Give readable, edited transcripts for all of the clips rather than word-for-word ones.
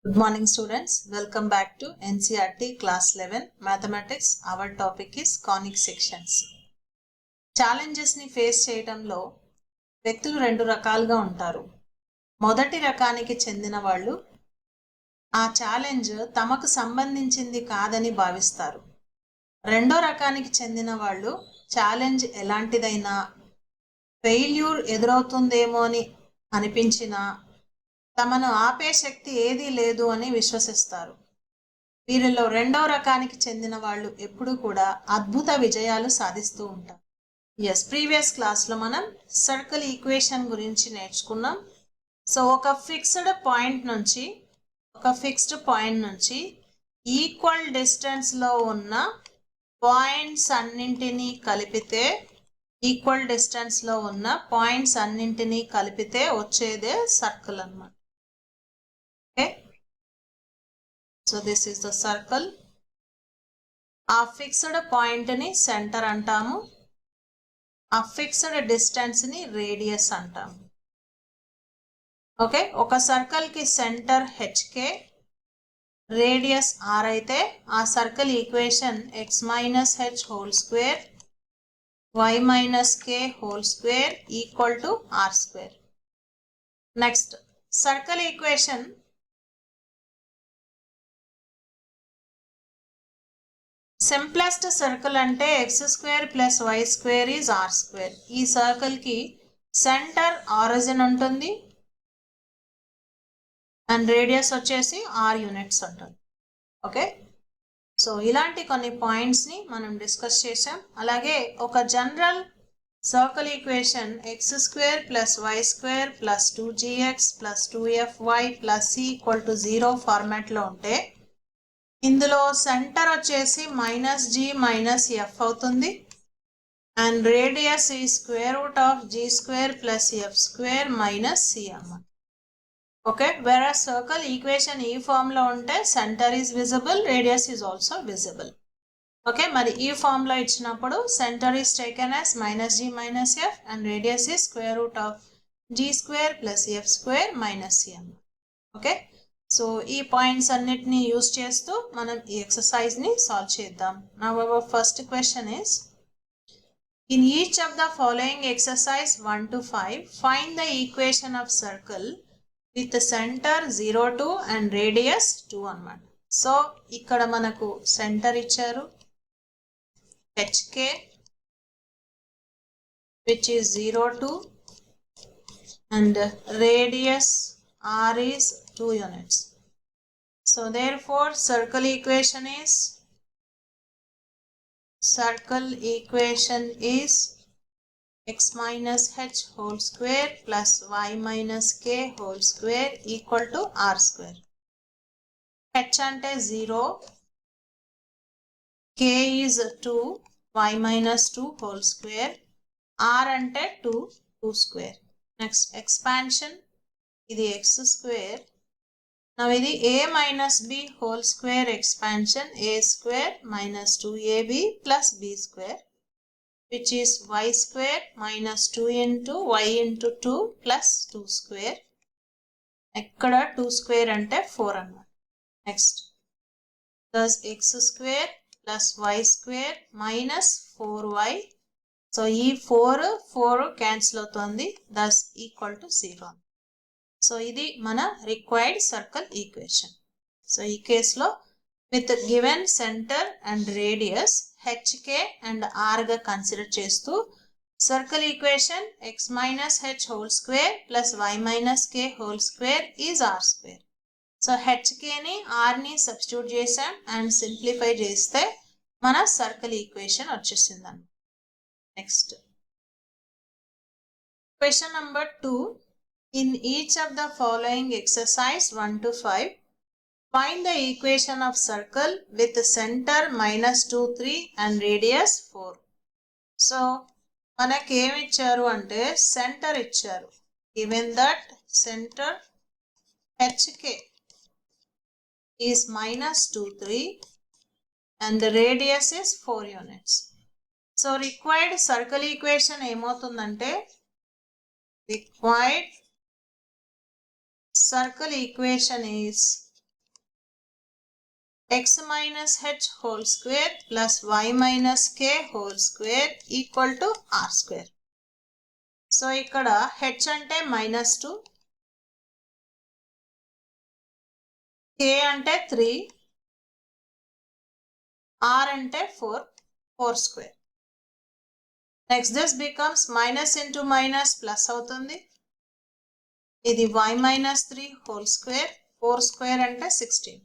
Good morning students. Welcome back to NCERT class 11 mathematics. Our topic is conic sections. Challenges ni face చేయడంలో వ్యక్తులు రెండు రకాలుగా ఉంటారు. మొదటి రకానికి చెందిన వాళ్ళు ఆ ఛాలెంజ్ తమకు సంబంధించింది కాదని భావిస్తారు. రెండో రకానికి చెందిన వాళ్ళు ఛాలెంజ్ ఎలాంటిదైనా ఫెయిల్యూర్ ఎదురవుతుందేమో అని అనిపించినా తమను ఆపే శక్తి ఏదీ లేదు అని విశ్వసిస్తారు. వీరిలో రెండవ రకానికి చెందిన వాళ్ళు ఎప్పుడు కూడా అద్భుత విజయాలు సాధిస్తూ ఉంటారు. ప్రీవియస్ క్లాస్లో మనం సర్కిల్ ఈక్వేషన్ గురించి నేర్చుకున్నాం. సో ఒక ఫిక్స్డ్ పాయింట్ నుంచి ఈక్వల్ డిస్టెన్స్లో ఉన్న పాయింట్స్ అన్నింటినీ కలిపితే వచ్చేదే సర్కిల్ అన్నమాట. So this is the circle. ఆ ఫిక్స్డ్ పాయింట్ ని సెంటర్ అంటాము. ఆ ఫిక్స్డ్ డిస్టెన్స్ ని రేడియస్ అంటాము. ఓకే, ఒక సర్కిల్ కి సెంటర్ HK, రేడియస్ R అయితే ఆ circle equation x minus h whole square y minus k whole square equal to R square. Next circle equation simplest circle అంటే x square plus y square is R square. ఈ circle కి centre origin ఉంటుంది and radius వచ్చేసి R units ఉంటుంది. Okay, so ఇలాంటి కొన్ని points ని మనం డిస్కస్ చేసాం. అలాగే ఒక general circle equation x square plus y square plus 2gx plus 2fy plus c equal to 0 ఫార్మాట్లో ఉంటే ఇందులో సెంటర్ వచ్చేసి -g - f అవుతుంది అండ్ రేడియస్ ఈ square root of g square plus f square minus c అన్నమాట. Okay, వేరే circle equation ఈ form లో ఉంటే centre is visible, radius is also visible. Okay, మరి ఈ ఫామ్ లో ఇచ్చినప్పుడు centre is taken as -g - f and radius is square root of g square plus f square minus c అన్నమాట. Okay, so ఈ points అన్నిటిని use చేస్తూ మనం ఈ ఎక్సర్సైజ్ ని సాల్వ్ చేద్దాం. Now our first question is in each of the following exercise 1 to 5 find the equation of circle with centre 0, 2 and radius 2 అన్నమాట. So ఇక్కడ మనకు సెంటర్ ఇచ్చారు HK which is 0, 2 and radius R is 2 units. So therefore circle equation is x minus h whole square plus y minus k whole square equal to R square. H ante 0, k is 2, y minus 2 whole square, R ante 2 square. Next expansion, ఇది x square. Now ఇది a minus b whole square expansion a square minus 2ab plus b square which is y square minus 2 into y into 2 plus 2 square. ఎక్కడ 2 square అంటే 4 అన్నమాట. Next thus x square plus y square minus 4y. So ఈ 4 cancel అవుతుంది, thus equal to 0. So ఇది మన required circle equation. So ఈ కేసులో with given centre and radius HK and R గా కన్సిడర్ చేస్తూ circle equation x minus h whole square plus y minus k whole square is R square. So HKని Rని substitute చేసాం and simplify చేస్తే మన circle equation వచ్చేసిందండి. Next question number 2. In each of the following exercise 1 to 5, find the equation of circle with center -2, 3 and radius 4. So, మనకి ఏమి ఇచ్చారు అంటే సెంటర్ ఇచ్చారు. Given that center HK is -2, 3 and the radius is 4 units. So, required circle equation ఏమవుతుందంటే required circle equation is x minus h whole square plus y minus k whole square equal to r square. So ఇక్కడ h అంటే -2, k అంటే 3, r అంటే 4 square. Next this becomes minus into minus plus అవుతుంది. ఇది y minus 3 whole square, 4 square అంటే 16.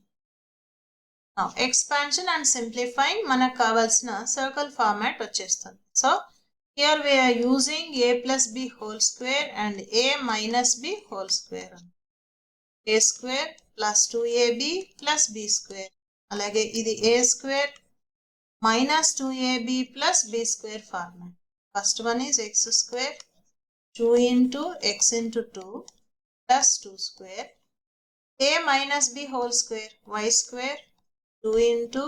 Now expansion and simplifying మనకు కావాల్సిన circle format వచ్చేస్తుంది. So here we are using a plus b whole square and a minus b whole square. a square plus 2ab plus b square. అలాగే ఇది a square minus 2ab plus b square format. First one is x square 2 into x into 2 plus 2 square. A minus b whole square y square 2 into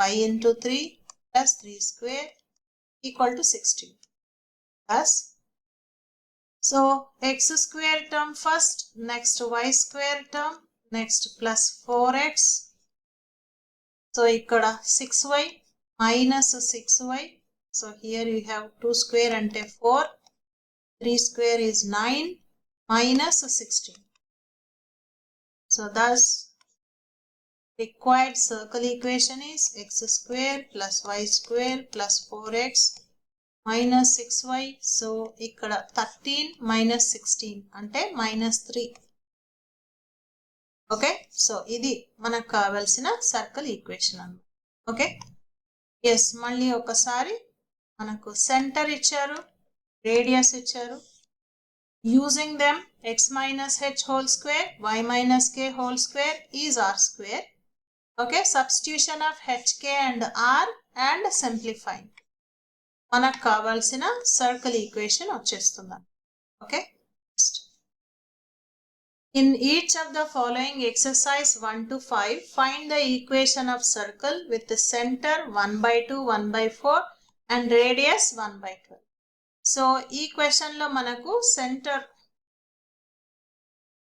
y into 3 plus 3 square equal to 16. Plus, so x square term first, next y square term, next plus 4x. So ikkada 6y minus 6y. So here you have 2 square ante 4, 3 square is 9 minus 16. So thus required circle equation is x square plus y square plus 4x minus 6y. So ikkada 13 minus 16 ante -3. Okay, so ఇది మనకు కావాల్సిన circle equation అన్నమాట. Okay, yes మళ్ళీ ఒకసారి మనకు centre ఇచ్చారు, radius ఇచ్చారు. Using them, x minus h whole square, y minus k whole square is r square. Okay, substitution of hk and r and simplifying. మనకు కావాల్సిన సర్కిల్ ఈక్వేషన్ వచ్చేస్తుంది. Okay, in each of the following exercise 1 to 5, find the equation of circle with the center 1/2, 1/4 and radius 1/12. So ఈ question లో మనకు centre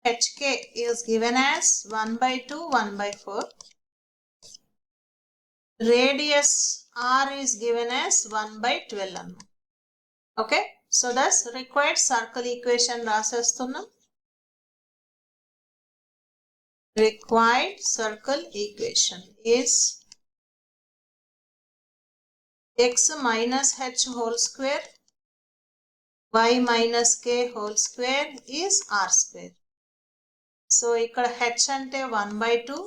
hk is given as 1/2, 1/4. Radius r is given as 1/12 అన్నమాట. Okay, so thus required circle equation రాసేస్తున్నాం. Required circle equation is x minus h whole square y minus k whole square is r square. So ikkada h ante 1/2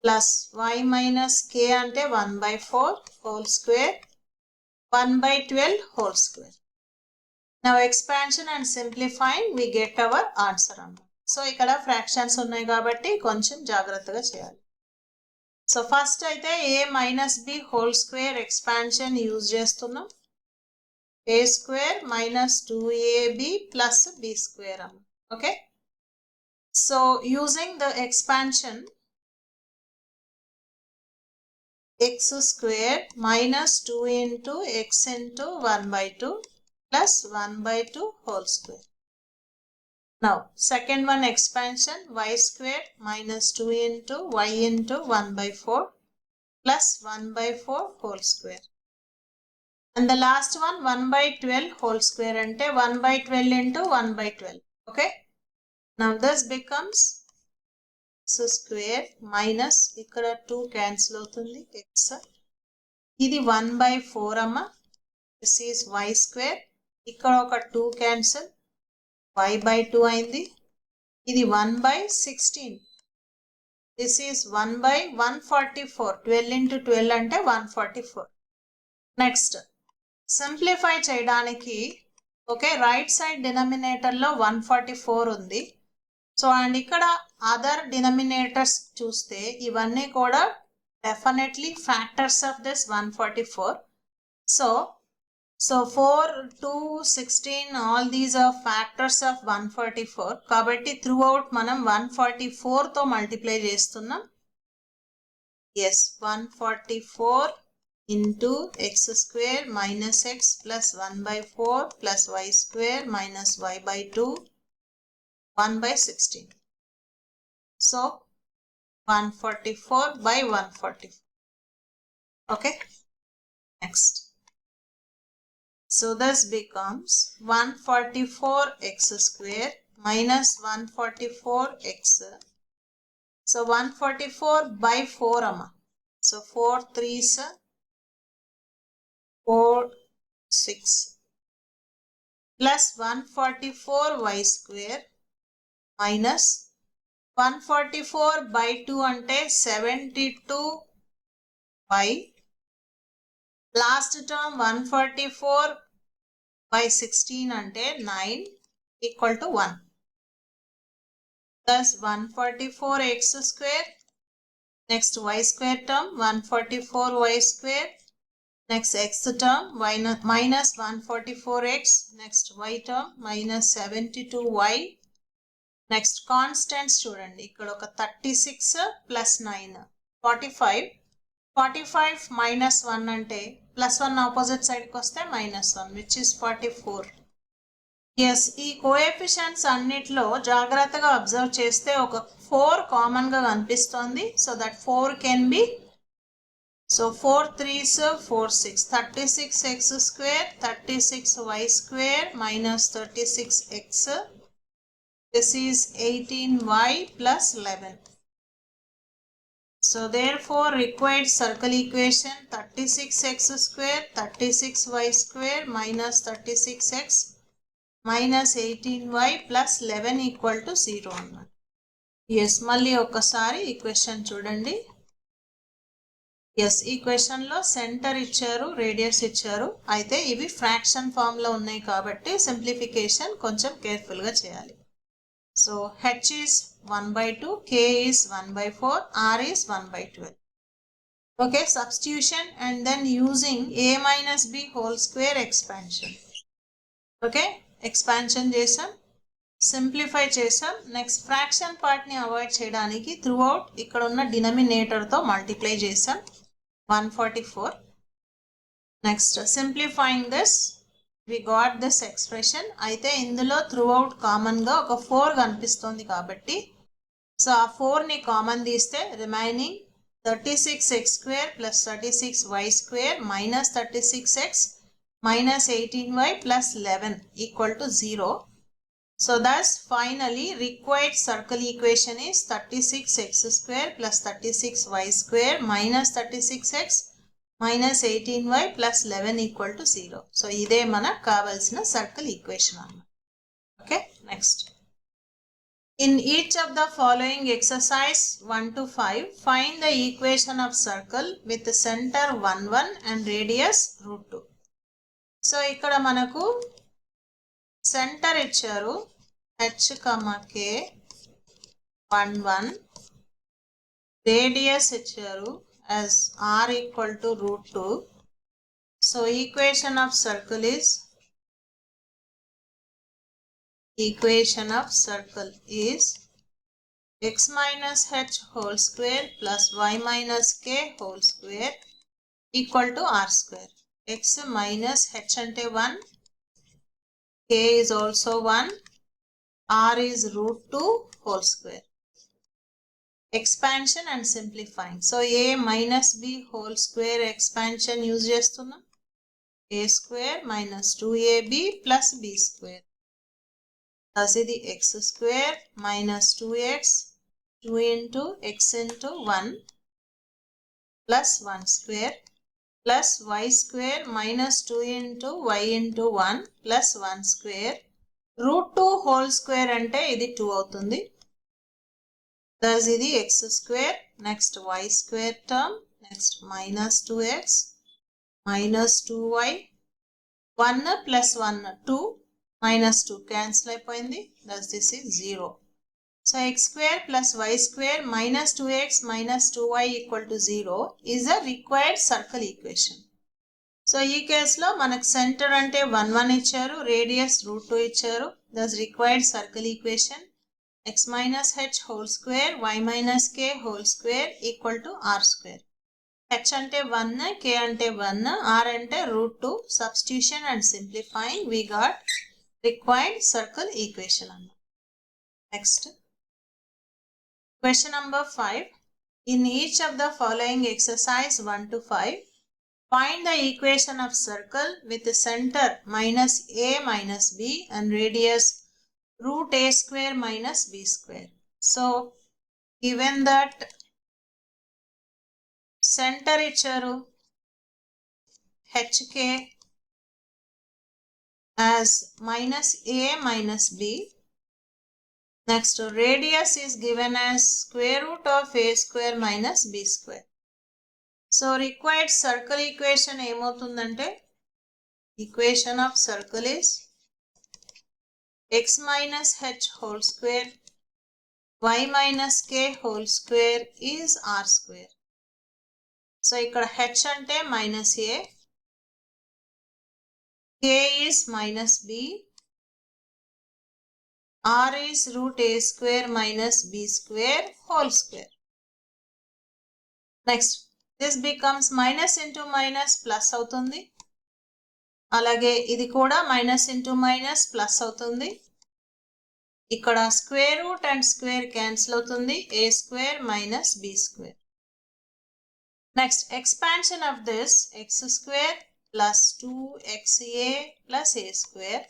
plus y minus k ante 1/4 whole square 1/12 whole square. Now expansion and simplifying we get our answer అన్నమాట. So ఇక్కడ fractions ఉన్నాయి కాబట్టి కొంచెం జాగ్రత్తగా చేయాలి. So first అయితే a minus b whole square expansion use చేస్తున్నాం. a square minus 2ab plus b square అన్న. Okay, so using the expansion x square minus 2 into x into 1/2 plus 1/2 whole square. Now second one expansion y square minus 2 into y into 1/4 plus 1/4 whole square. And the last one 1/12 whole square ante 1/12 into 1/12. Okay, now this becomes x square minus ikkada 2 cancel avutundi x. ఇది 1/4 amma. This is y square. ikkada oka 2 cancel, y/2 అయింది. ఇది 1/16. This is 1/144. 12 into 12 అంటే 144. Next simplify చేయడానికి okay, right side denominator లో 144 ఉంది. So and ఇక్కడ other denominators చూస్తే ఇవన్నీ కూడా definitely factors of this 144. So 4, 2, 16 all these are factors of 144. కాబట్టి throughout మనం 144 తో మల్టిప్లై చేస్తున్నాం. Yes, 144 into x square minus x plus 1/4 plus y square minus y/2 1/16. So 144 by 144. Okay, next. So this becomes 144x square minus 144x. So 144 by 4 amma. So 4 3s 4 6 plus 144y square minus 144 by 2 ante 72y. Last term 144 by 16 ante 9 equal to 1. Thus 144x square. Next y square term 144y square. Next x term minus 144x. Next y term minus 72y. Next constants చూడండి ఇక్కడ ఒక 36 plus 9 45. 45 minus 1 అంటే plus 1 opposite side కి వస్తే minus 1 which is 44. Yes, ఈ coefficients అన్నిట్లో జాగ్రత్తగా observe చేస్తే ఒక 4 కామన్ గా కనిపిస్తోంది. So that 4 can be, so 4 3s 4 6 36x square 36y square minus 36x. This is 18y plus 11. So therefore required circle equation 36x square 36y square minus 36x minus 18y plus 11 equal to 0 అన్నమాట. Yes, మళ్ళీ ఒక్కసారి ఈ question చూడండి. Yes, ఈ question లో centre ఇచ్చారు, radius ఇచ్చారు. అయితే ఇవి ఫ్రాక్షన్ ఫామ్ లో ఉన్నాయి కాబట్టి సింప్లిఫికేషన్ కొంచెం కేర్ఫుల్ గా చేయాలి. So h is 1/2, k is 1/4, r is 1/12. Okay, substitution and then using a minus b whole square expansion. Okay, expansion చేసాం, సింప్లిఫై చేసాం. నెక్స్ట్ ఫ్రాక్షన్ పార్ట్ ని అవాయిడ్ చేయడానికి త్రూ అవుట్ ఇక్కడ ఉన్న డినామినేటర్ తో మల్టిప్లై చేసాం 144. Next simplifying this we got this expression. అయితే ఇందులో త్రూ అవుట్ కామన్ గా ఒక 4 కనిపిస్తుంది కాబట్టి సో ఆ 4 ని కామన్ తీస్తే remaining 36x square plus 36y square minus 36x minus 18y plus 11 equal to 0. So thus finally required circle equation is 36x square plus 36y square minus 36x minus 18y plus 11 equal to 0. So ఇదే మనకు కావాల్సిన circle equation అన్నమాట. Okay, next. In each of the following exercise 1 to 5, find the equation of circle with the center 1 1 and radius √2. So ఇక్కడ మనకు centre ఇచ్చారు h, k 1 1, radius ఇచ్చారు as r equal to √2. So equation of circle is x minus h whole square plus y minus k whole square equal to r square. X minus h ante 1, k is also 1, r is √2 whole square. Expansion and simplifying. So a minus b whole square expansion use చేస్తున్నాం. a square minus 2ab plus b square. Thus ఇది x square minus 2x 2 into x into 1 plus 1 square plus y square minus 2 into y into 1 plus 1 square. √2 whole square అంటే ఇది 2 అవుతుంది. Thus ఇది x square, next y square term, next minus 2x minus 2y, 1 plus 1 2 minus 2 cancel అయిపోయింది. Thus this is 0. So x square plus y square minus 2x minus 2y equal to 0 is a required circle equation. So ఈ కేసులో మనకు centre అంటే 1 1 ఇచ్చారు, radius √2 ఇచ్చారు. Thus required circle equation x minus h whole square y minus k whole square equal to r square. h ante 1, k ante 1, r ante √2. Substitution and simplifying we got required circle equation. Next, question number 5. In each of the following exercise 1 to 5, find the equation of circle with the center minus a minus b and radius root a square minus b square. So, given that center icharu hk as minus a minus b. Next, radius is given as square root of a square minus b square. So, required circle equation emotundante, equation of circle is x minus h whole square y minus k whole square is r square. So, ikkada h ante minus a, k is minus b, r is root a square minus b square whole square. Next, this becomes minus into minus plus అవుతుంది. అలాగే ఇది కూడా minus into minus plus అవుతుంది. ఇక్కడ square root and square cancel అవుతుంది. A square minus b square. Next expansion of this x square plus 2xa plus a square.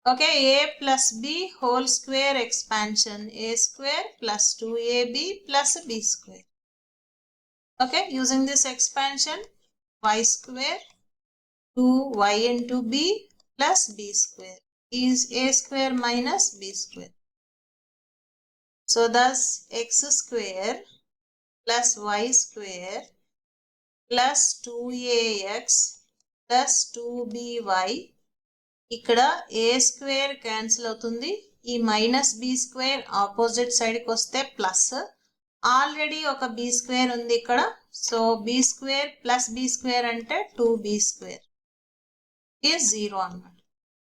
Okay, a plus b whole square expansion a square plus 2ab plus B square. Okay, using this expansion, y square 2y into b plus b square is a square minus b square. So thus x square plus y square plus 2ax plus 2by ఇక్కడ a square cancel అవుతుంది. ఈ minus b square opposite సైడ్కి వస్తే plus. Already ఒక B square ఉంది ఇక్కడ. So B square plus B square అంటే 2b square is 0 అన్నమాట.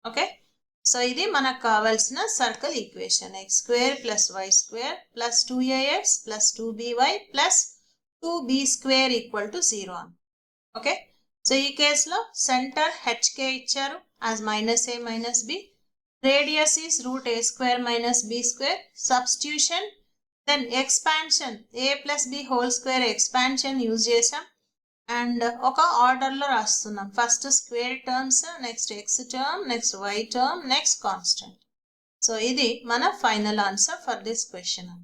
ఓకే, సో ఇది మనకు కావాల్సిన circle equation. X square plus y square plus 2ax plus 2by plus 2b square equal to 0 అని. Okay, so ఈ కేసులో సెంటర్ హెచ్కే ఇచ్చారు as minus a minus b. Radius is root a square minus b square. Substitution, then expansion a plus b whole square expansion use చేసాం and ఒక ఆర్డర్లో రాస్తున్నాం. First square terms, next x term, next y term, next constant. So ఇది మన final answer for this question.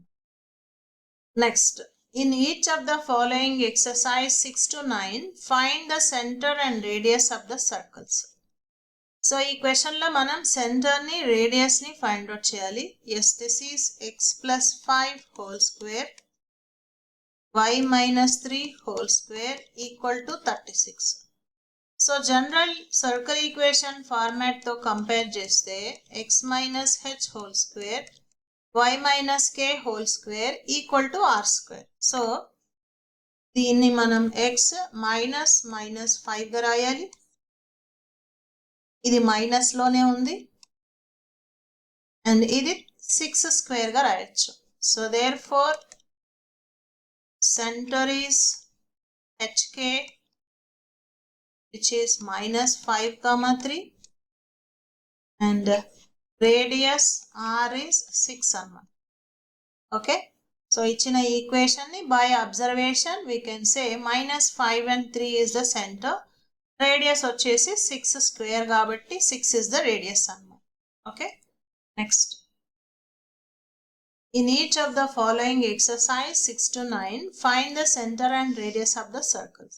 Next, in each of the following exercise 6 to 9 find the centre and radius of the circles. So ఈ క్వశ్చన్లో మనం సెంటర్ని రేడియస్ని find out చేయాలి. Yes, this is x plus 5 హోల్ square y minus 3 whole square equal to 36. సో general circle equation ఫార్మాట్తో compare చేస్తే x minus h whole square y minus k whole square equal to r square. So దీన్ని మనం x minus minus 5గా రాయాలి. ఇది మైనస్లోనే ఉంది and ఇది 6 స్క్వేర్గా రాయొచ్చు. So therefore center is hk which is minus 5, 3 and radius r is 6 అన్నమాట. Okay, so ఇచ్చిన ఈక్వేషన్ ని by observation we can say minus 5 and 3 is the center. Radius వచ్చేసి 6 స్క్వేర్ కాబట్టి 6 is the radius అన్నమాట. Okay, next, in each of the following exercise 6 to 9 find the center and radius of the circles.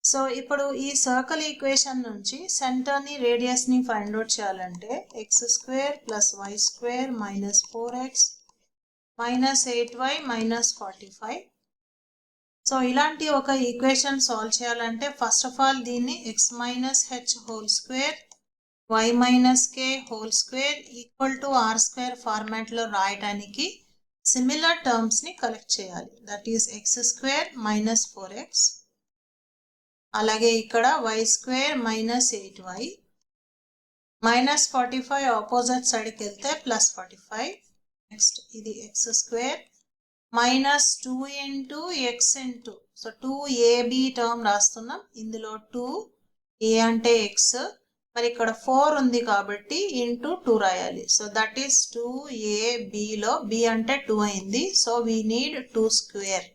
సో ఇప్పుడు ఈ circle equation నుంచి సెంటర్ని రేడియస్ని find out చేయాలంటే x square plus y square minus 4x minus 8y minus 45. So ఇలాంటి ఒక equation solve చేయాలంటే ఫస్ట్ ఆఫ్ ఆల్ దీన్ని x minus h whole square y minus k whole square equal to r square ఫార్మాట్లో రాయడానికి similar టర్మ్స్ని collect చేయాలి. That is x square minus 4x, అలాగే ఇక్కడ y square minus 8y minus 45 opposite సైడ్కి వెళ్తే plus 45. Next ఇది x square minus 2 into x into, so 2ab term రాస్తున్నాం. ఇందులో 2 a అంటే ఎక్స్ మరి ఇక్కడ 4 ఉంది కాబట్టి ఇంటూ 2 రాయాలి. So that is 2ab b అంటే 2 అయింది. So we need 2 square.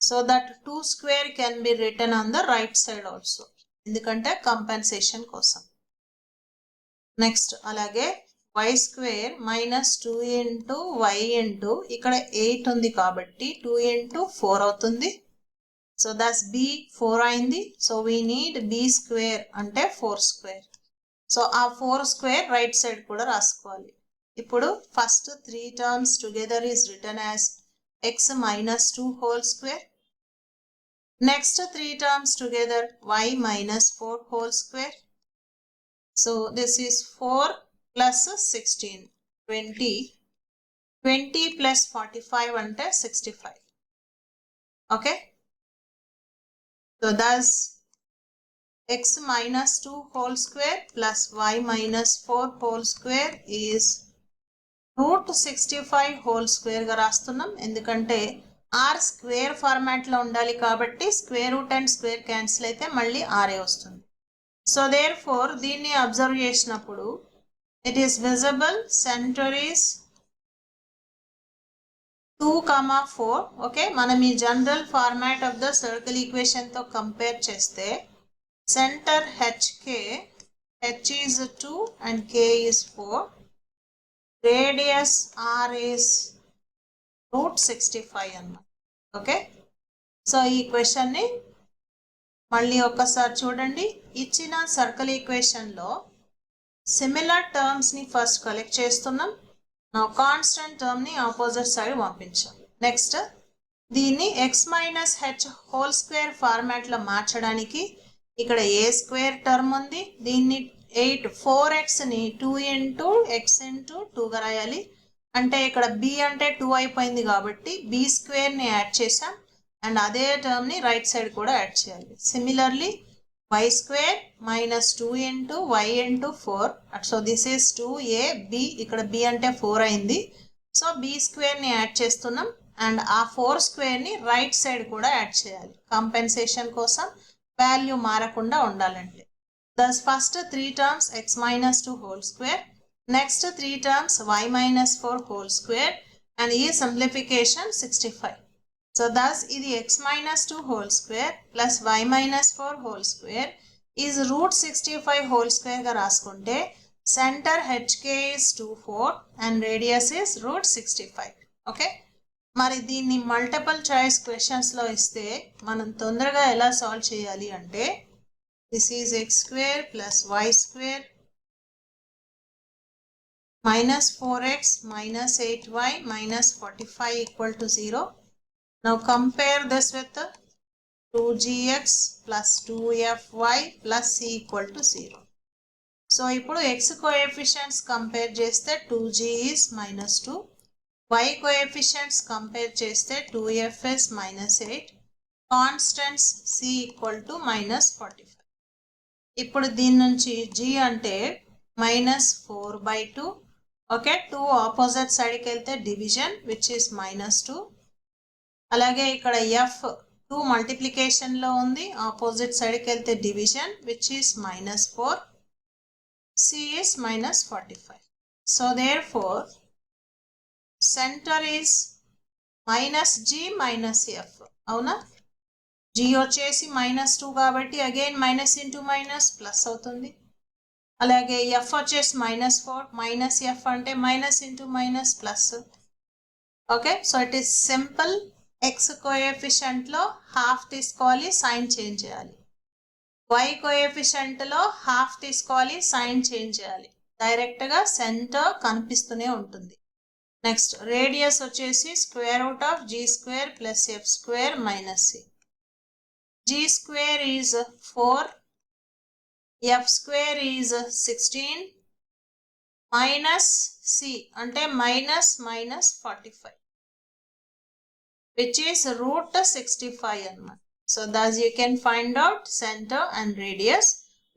So that 2 square can be return on the right side also, ఎందుకంటే కంపెన్సేషన్ కోసం. నెక్స్ట్ అలాగే y square minus 2 into y into ఇక్కడ 8 ఉంది కాబట్టి 2 ఇంటూ 4 అవుతుంది. సో దట్స్ b 4 అయింది. So we need b square అంటే 4 square. So ఆ 4 స్క్వేర్ రైట్ సైడ్ కూడా రాసుకోవాలి. ఇప్పుడు first 3 terms together is return as x minus 2 whole square. Next 3 terms together y minus 4 whole square. So this is 4 plus 16 20. 20 plus 45 అంటే 65. Okay, so thus x minus 2 whole square plus y minus 4 whole square is root 65 whole square గా రాస్తున్నాం. ఎందుకంటే r square format లో ఉండాలి కాబట్టి square root and square cancel అయితే మళ్ళీ r వస్తుంది. సో దేర్ ఫోర్ దీన్ని అబ్జర్వ్ చేసినప్పుడు it is visible centre is 2,4. Okay, మనం ఈ general format of the circle equation తో కంపేర్ చేస్తే centre HK, H is 2 and K is 4. Radius R is root 65 అన్నమాట. ఓకే, సో ఈ question ని మళ్ళీ ఒక్కసారి చూడండి. ఇచ్చిన సర్కిల్ ఈక్వేషన్ లో సిమిలర్ టర్మ్స్ ని ఫస్ట్ కలెక్ట్ చేస్తున్నాం. కాన్స్టెంట్ టర్మ్ ని ఆపోజిట్ సైడ్ పంపించాం. నెక్స్ట్ దీన్ని x minus h whole square format లో మార్చడానికి ఇక్కడ ఏ స్క్వేర్ టర్మ్ ఉంది, దీన్ని 4x ని 2 ఇంటూ x ఇంటూ 2 గా రాయాలి. అంటే ఇక్కడ b అంటే 2 అయిపోయింది కాబట్టి b స్క్వేర్ ని యాడ్ చేసాం అండ్ అదే టర్మ్ ని రైట్ సైడ్ కూడా యాడ్ చేయాలి. Similarly y square minus 2 into y into 4. So this is 2ab, ఇక్కడ b అంటే 4 అయింది. సో b స్క్వేర్ ని యాడ్ చేస్తున్నాం అండ్ ఆ 4 స్క్వేర్ ని రైట్ సైడ్ కూడా యాడ్ చేయాలి కంపెన్సేషన్ కోసం, వాల్యూ మారకుండా ఉండాలంటే. Thus first 3 terms x minus 2 whole square, next 3 terms y minus 4 whole square and ఈ సింప్లిఫికేషన్ 65. So thus ఇది x minus 2 whole square plus y minus 4 whole square is root 65 whole square గా రాసుకుంటే center HK is 2, 4 and radius is root 65. Okay, మరి దీన్ని multiple choice questions లో ఇస్తే మనం తొందరగా ఎలా సాల్వ్ చేయాలి అంటే this is x square plus y square minus 4x minus 8y minus 45 equal to 0. Now compare this with 2gx plus 2fy plus c equal to 0. So ఇప్పుడు x coefficients compare చేస్తే 2g is minus 2, y coefficients compare చేస్తే 2f is minus 8, constants c equal to minus 45. ఇప్పుడు దీని నుంచి g అంటే minus 4/2. Okay, 2 opposite సైడ్కి వెళ్తే division which is minus 2. అలాగే ఇక్కడ f 2 మల్టిప్లికేషన్ లో ఉంది, ఆపోజిట్ సైడ్కి వెళ్తే division which is minus 4, c is minus 45. So therefore centre is minus g minus f. అవునా, g వచ్చేసి -2 కాబట్టి again minus into minus plus అవుతుంది. అలాగే f వచ్చేసి -4, మైనస్ f అంటే minus into minus plus. Okay, so it is simple. x coefficient లో half తీసుకోవాలి, sign change చేయాలి. y కోఎఫిషియంట్ లో హాఫ్ తీసుకోవాలి, సైన్ చేంజ్ చేయాలి. డైరెక్ట్ గా సెంటర్ కనిపిస్తూనే ఉంటుంది. నెక్స్ట్ రేడియస్ వచ్చేసి square root of g square plus f square minus c. g square is 4, f square is 16 minus c అంటే మైనస్ 45 which is root 65 అన్నమాట. So thus you can find out center and radius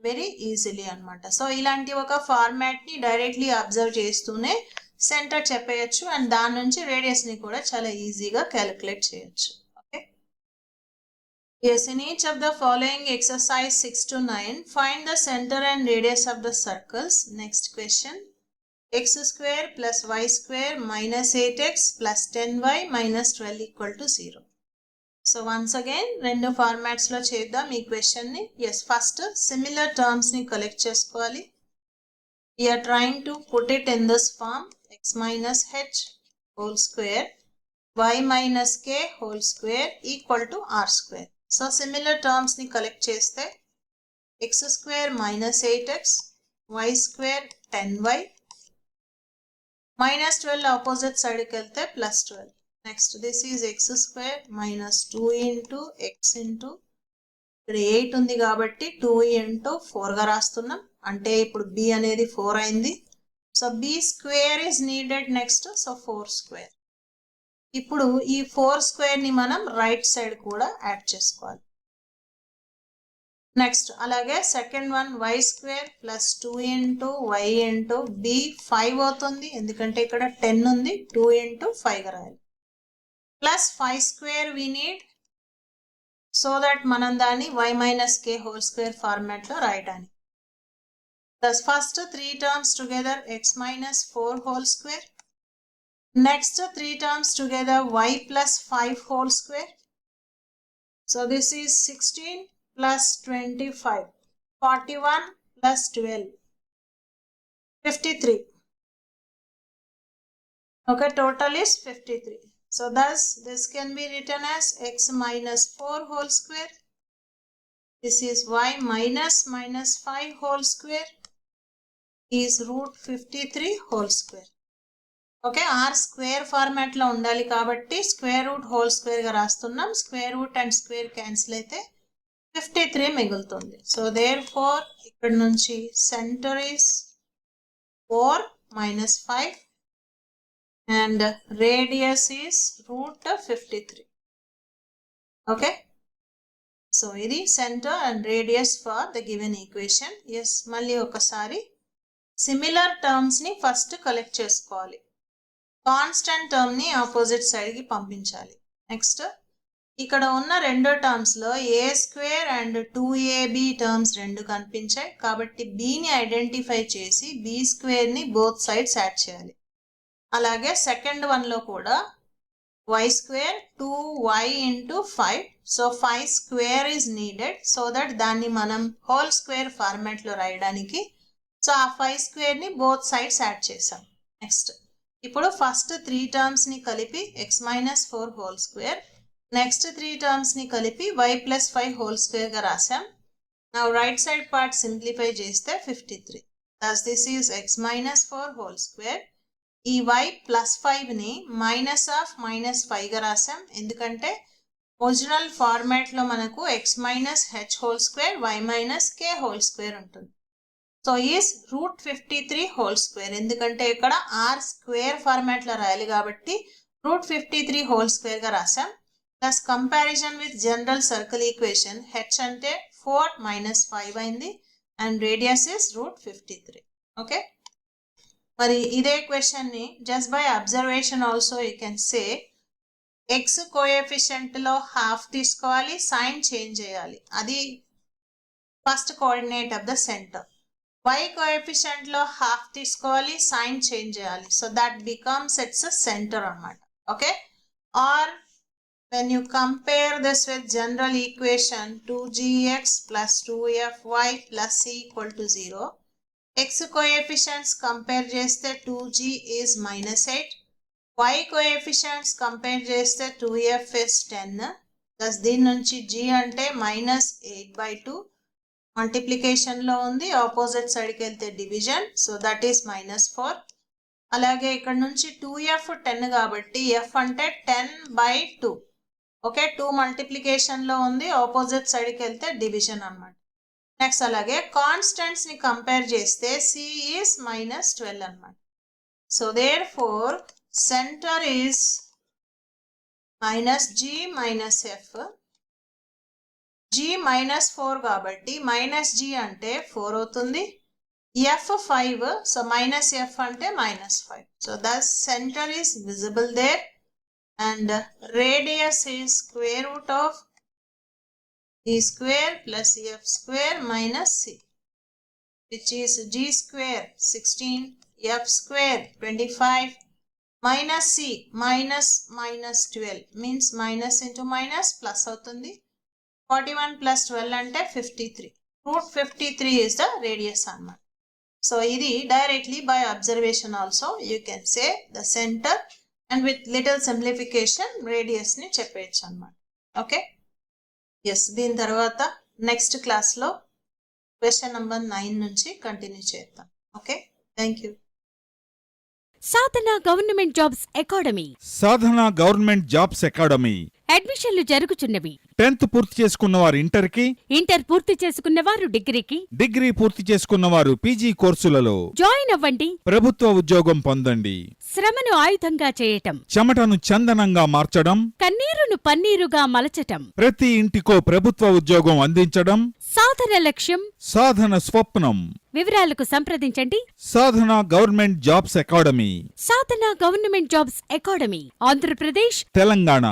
very easily అన్నమాట. So ఇలాంటి ఒక format ని directly observe చేస్తూనే centre చెప్పేయచ్చు and దాని నుంచి radius ని కూడా చాలా ఈజీగా క్యాలిక్యులేట్ చేయొచ్చు. Yes, in each of the following exercise 6 to 9, find the center and radius of the circles. Next question. X square plus y square minus 8x plus 10y minus 12 equal to 0. So once again, రెండు formats లో చేద్దాం ఈ question ని. Yes, first similar terms ని collect చేసుకోవాలి. We are trying to put it in this form. X minus h whole square y minus k whole square equal to r square. So similar terms ni collect cheste x square minus 8x y square 10y minus 12 opposite side ki velte plus 12. Next this is x square minus 2 into x into ఇక్కడ 8 ఉంది కాబట్టి 2 into 4 గా రాస్తున్నాం. అంటే ఇప్పుడు b అనేది 4 అయింది. So b square is needed next. So 4 square. ఇప్పుడు ఈ 4 స్క్వేర్ ని మనం రైట్ సైడ్ కూడా యాడ్ చేసుకోవాలి. నెక్స్ట్ అలాగే second one y square plus 2 into y into b 5 అవుతుంది ఎందుకంటే ఇక్కడ 10 ఉంది 2 into 5 గా రాయాలి. Plus 5 square we need so that మనం దాన్ని y minus k whole square format లో రాయడానికి. Thus first 3 terms together x minus 4 whole square. Next 3 terms together y plus 5 whole square. So this is 16 plus 25, 41 plus 12, 53. Okay, total is 53. So thus this can be written as x minus 4 whole square. This is y minus 5 whole square is root 53 whole square. Okay r square format లో ఉండాలి కాబట్టి square root whole square గా రాస్తున్నాం. Square root and square cancel అయితే 53 మిగులుతుంది. So therefore ఇక్కడ నుంచి centre is 4 minus 5 and radius is root 53. Okay so ఇది centre and radius for the given equation. Yes మళ్ళీ ఒకసారి సిమిలర్ టర్మ్స్ ని ఫస్ట్ కలెక్ట్ చేసుకోవాలి. కాన్స్టెంట్ టర్మ్ ని ఆపోజిట్ సైడ్ కి పంపించాలి. నెక్స్ట్ ఇక్కడ ఉన్న రెండో టర్మ్స్ లో ఏ స్క్వేర్ అండ్ 2ab టర్మ్స్ రెండు కనిపించాయి కాబట్టి b ని ఐడెంటిఫై చేసి b స్క్వేర్ ని బోత్ సైడ్స్ యాడ్ చేయాలి. అలాగే సెకండ్ వన్ లో కూడా y square 2y into 5. So 5 square is needed so that దాన్ని మనం హోల్ స్క్వేర్ ఫార్మాట్ లో రాయడానికి. సో ఆ 5 స్క్వేర్ ని బోత్ సైడ్స్ యాడ్ చేసాం. నెక్స్ట్ ఇప్పుడు ఫస్ట్ 3 టర్మ్స్ ని కలిపి x minus 4 whole square, next 3 terms ని కలిపి y plus 5 whole square గా రాసాం. Now right side part simplify చేస్తే 53. thus this is x minus 4 whole square. ఈ y plus 5 ని minus of minus 5 గా రాసాం ఎందుకంటే ఒరిజినల్ ఫార్మాట్ లో మనకు x minus h whole square y minus k whole square ఉంటుంది. So is route 53 whole square ఎందుకంటే ఇక్కడ ఆర్ స్క్వేర్ ఫార్మాట్ లో రాయాలి కాబట్టి రూట్ 53 హోల్ స్క్వేర్ గా రాసాం. Plus comparison with general circle equation h అంటే 4 minus 5 అయింది and radius is root 53. Okay మరి ఇదే క్వశ్చన్ ని just by observation also you can say x coefficient లో హాఫ్ తీసుకోవాలి సైన్ చేంజ్ చేయాలి అది first coordinate of the centre. y coefficient లో హాఫ్ తీసుకోవాలి సైన్ చేంజ్ చేయాలి so that becomes its centre అన్నమాట. Okay or when you compare this with general equation 2gx plus 2fy plus c equal to 0, x coefficients compare చేస్తే 2g is -8, y coefficients compare చేస్తే 2f is 10. Plus దీని నుంచి g అంటే -8/2 multiplication లో ఉంది opposite side కి వెళ్తే division so that is -4. అలాగే ఇక్కడ నుంచి 2f 10 కాబట్టి f అంటే 10/2. ఓకే 2 మల్టిప్లికేషన్ లో ఉంది ఆపోజిట్ సైడ్ కి వెళ్తే డివిజన్ అన్నమాట. నెక్స్ట్ అలాగే కాన్స్టెంట్స్ ని కంపేర్ చేస్తే c ఈస్ -12 అన్నమాట. So therefore centre is -g -f. g -4 కాబట్టి -g అంటే 4 అవుతుంది. f 5 సో -f అంటే -5. So thus center is visible there and radius is square root of e square plus f square minus c, which is g square 16, f square 25, minus c minus 12 means minus into minus plus అవుతుంది. 41 plus 12 అంటే 53. Root 53 is the radius అన్నమాట. So ఇది directly by observation also you can say the center and with little simplification radius ని చెప్పేయచ్చు అన్నమాట. Okay, yes. దీని తర్వాత next క్లాస్లో క్వశ్చన్ నెంబర్ 9 నుంచి కంటిన్యూ చేద్దాం. Okay, thank you. Sadhana government jobs academy. Sadhana government jobs academy అడ్మిషన్లు జరుగుచున్నవి. 10th పూర్తి చేసుకున్నవారు ఇంటర్కి, ఇంటర్ పూర్తి చేసుకున్నవారు డిగ్రీకి, డిగ్రీ పూర్తి చేసుకున్నవారు పీజీ కోర్సులలో జాయిన్ అవ్వండి. ప్రభుత్వ ఉద్యోగం పొందండి. శ్రమను ఆయుధంగా చేయటం, చెమటను చందనంగా మార్చడం, కన్నీరును పన్నీరుగా మలచటం, ప్రతి ఇంటికో ప్రభుత్వ ఉద్యోగం అందించడం సాధన లక్ష్యం, సాధన స్వప్నం. వివరాలకు సంప్రదించండి. సాధన గవర్నమెంట్ జాబ్స్ అకాడమీ, సాధన government jobs academy, Andhra Pradesh, Telangana.